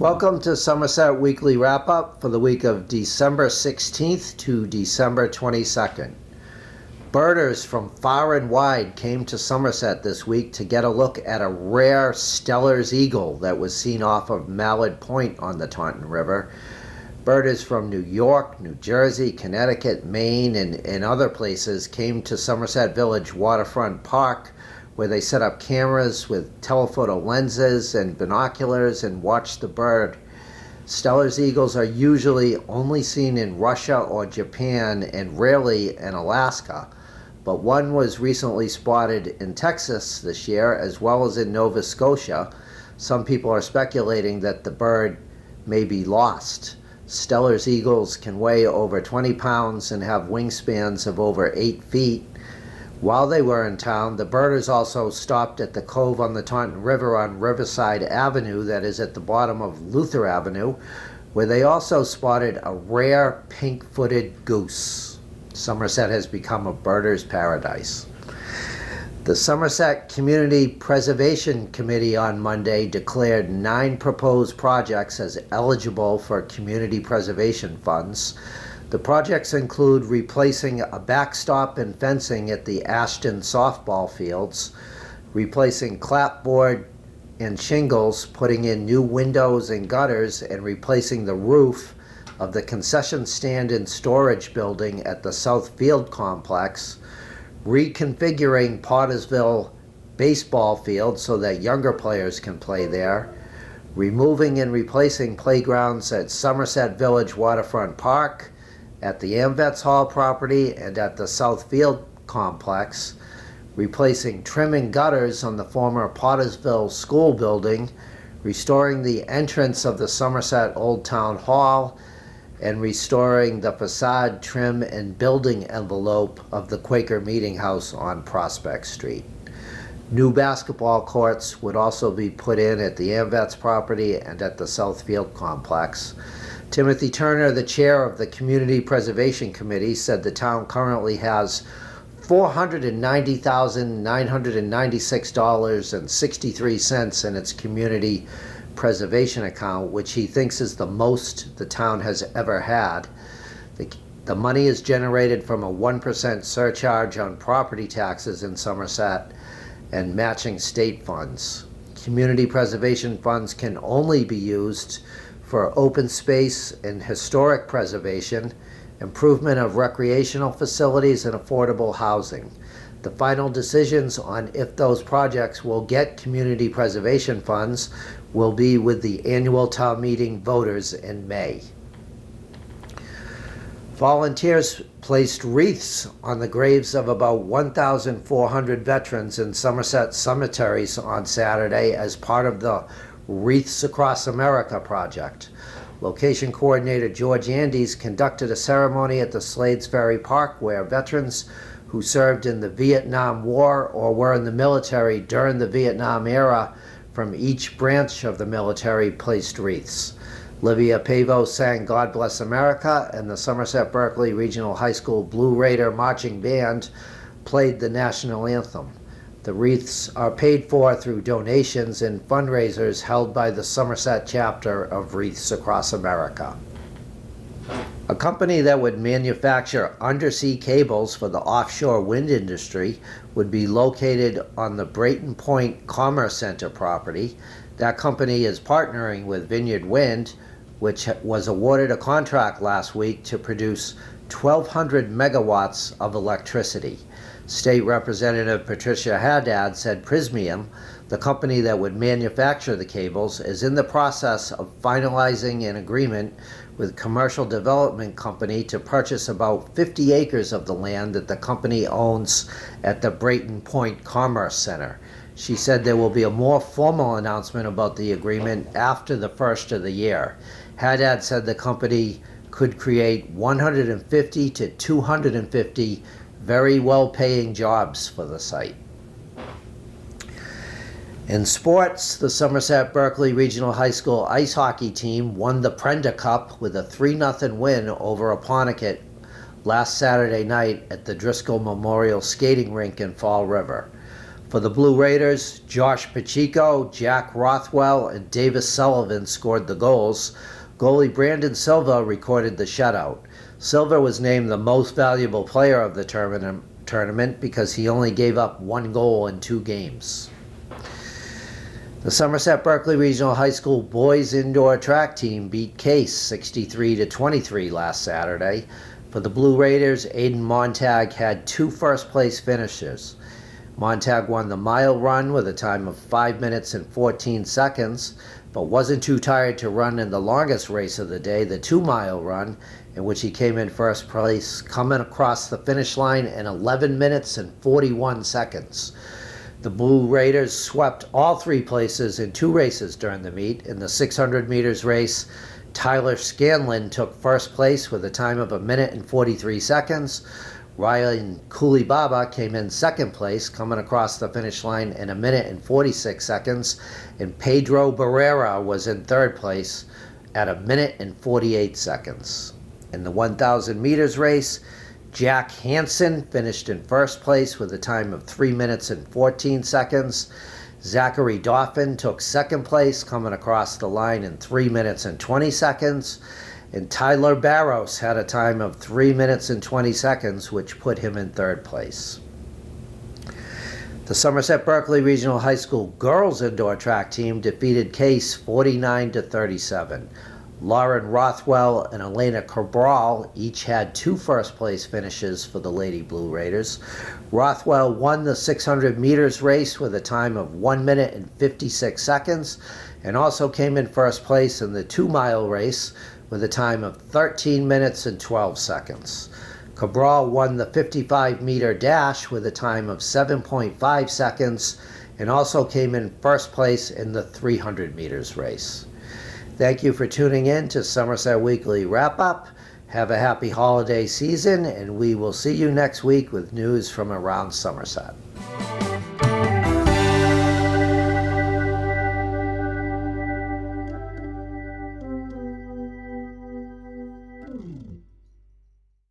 Welcome to Somerset Weekly Wrap-Up for the week of December 16th to December 22nd. Birders from far and wide came to Somerset this week to get a look at a rare Steller's eagle that was seen off of Mallard Point on the Taunton River. Birders from New York, New Jersey, Connecticut, Maine, and other places came to Somerset Village Waterfront Park, where they set up cameras with telephoto lenses and binoculars and watched the bird. Steller's eagles are usually only seen in Russia or Japan and rarely in Alaska, but one was recently spotted in Texas this year as well as in Nova Scotia. Some people are speculating that the bird may be lost. Steller's eagles can weigh over 20 pounds and have wingspans of over 8 feet. While they were in town, the birders also stopped at the cove on the Taunton River on Riverside Avenue, that is at the bottom of Luther Avenue, where they also spotted a rare pink-footed goose. Somerset has become a birder's paradise. The Somerset Community Preservation Committee on Monday declared 9 proposed projects as eligible for community preservation funds. The projects include replacing a backstop and fencing at the Ashton softball fields, replacing clapboard and shingles, putting in new windows and gutters, and replacing the roof of the concession stand and storage building at the South Field complex, reconfiguring Pottersville baseball field so that younger players can play there, removing and replacing playgrounds at Somerset Village Waterfront Park, at the AmVets Hall property and at the South Field complex, replacing trim and gutters on the former Pottersville School building, restoring the entrance of the Somerset Old Town Hall, and restoring the facade, trim, and building envelope of the Quaker Meeting House on Prospect Street. New basketball courts would also be put in at the AmVets property and at the South Field complex. Timothy Turner, the chair of the Community Preservation Committee, said the town currently has $490,996.63 in its community preservation account, which he thinks is the most the town has ever had. The money is generated from a 1% surcharge on property taxes in Somerset and matching state funds. Community preservation funds can only be used for open space and historic preservation, improvement of recreational facilities, and affordable housing. The final decisions on if those projects will get community preservation funds will be with the annual town meeting voters in May. Volunteers placed wreaths on the graves of about 1,400 veterans in Somerset cemeteries on Saturday as part of the Wreaths Across America project. Location coordinator George Andes conducted a ceremony at the Slades Ferry Park where veterans who served in the Vietnam War or were in the military during the Vietnam era from each branch of the military placed wreaths. Livia Pavo sang God Bless America, and the Somerset Berkeley Regional High School Blue Raider Marching Band played the national anthem. The wreaths are paid for through donations and fundraisers held by the Somerset chapter of Wreaths Across America. A company that would manufacture undersea cables for the offshore wind industry would be located on the Brayton Point Commerce Center property. That company is partnering with Vineyard Wind, which was awarded a contract last week to produce 1,200 megawatts of electricity. State Representative Patricia Haddad said Prismium, the company that would manufacture the cables, is in the process of finalizing an agreement with Commercial Development Company to purchase about 50 acres of the land that the company owns at the Brayton Point Commerce Center. She said there will be a more formal announcement about the agreement after the first of the year. Haddad said the company could create 150 to 250 very well-paying jobs for the site. In sports, the Somerset Berkeley Regional High School ice hockey team won the Prenda Cup with a 3-0 win over Apponequet last Saturday night at the Driscoll Memorial Skating Rink in Fall River. For the Blue Raiders, Josh Pacheco, Jack Rothwell, and Davis Sullivan scored the goals. Goalie Brandon Silva recorded the shutout. Silva was named the most valuable player of the tournament because he only gave up 1 goal in 2 games. The Somerset Berkeley Regional High School boys indoor track team beat Case 63-23 last Saturday. For the Blue Raiders, Aiden Montag had 2 first-place finishes. Montag won the mile run with a time of 5 minutes and 14 seconds, but wasn't too tired to run in the longest race of the day, the 2-mile run, in which he came in first place, coming across the finish line in 11 minutes and 41 seconds. The Blue Raiders swept all 3 places in 2 races during the meet. In the 600 meters race, Tyler Scanlon took first place with a time of 1 minute and 43 seconds. Ryan Kulibaba came in second place, coming across the finish line in 1 minute and 46 seconds, and Pedro Barrera was in third place at 1 minute and 48 seconds. In the 1,000 meters race, Jack Hansen finished in first place with a time of 3 minutes and 14 seconds. Zachary Dauphin took second place, coming across the line in 3 minutes and 20 seconds. And Tyler Barros had a time of 3 minutes and 20 seconds, which put him in third place. The Somerset Berkeley Regional High School girls indoor track team defeated Case 49-37. Lauren Rothwell and Elena Cabral each had 2 first-place finishes for the Lady Blue Raiders. Rothwell won the 600 meters race with a time of 1 minute and 56 seconds, and also came in first place in the 2-mile race with a time of 13 minutes and 12 seconds. Cabral won the 55-meter dash with a time of 7.5 seconds, and also came in first place in the 300 meters race. Thank you for tuning in to Somerset Weekly Wrap-Up. Have a happy holiday season, and we will see you next week with news from around Somerset.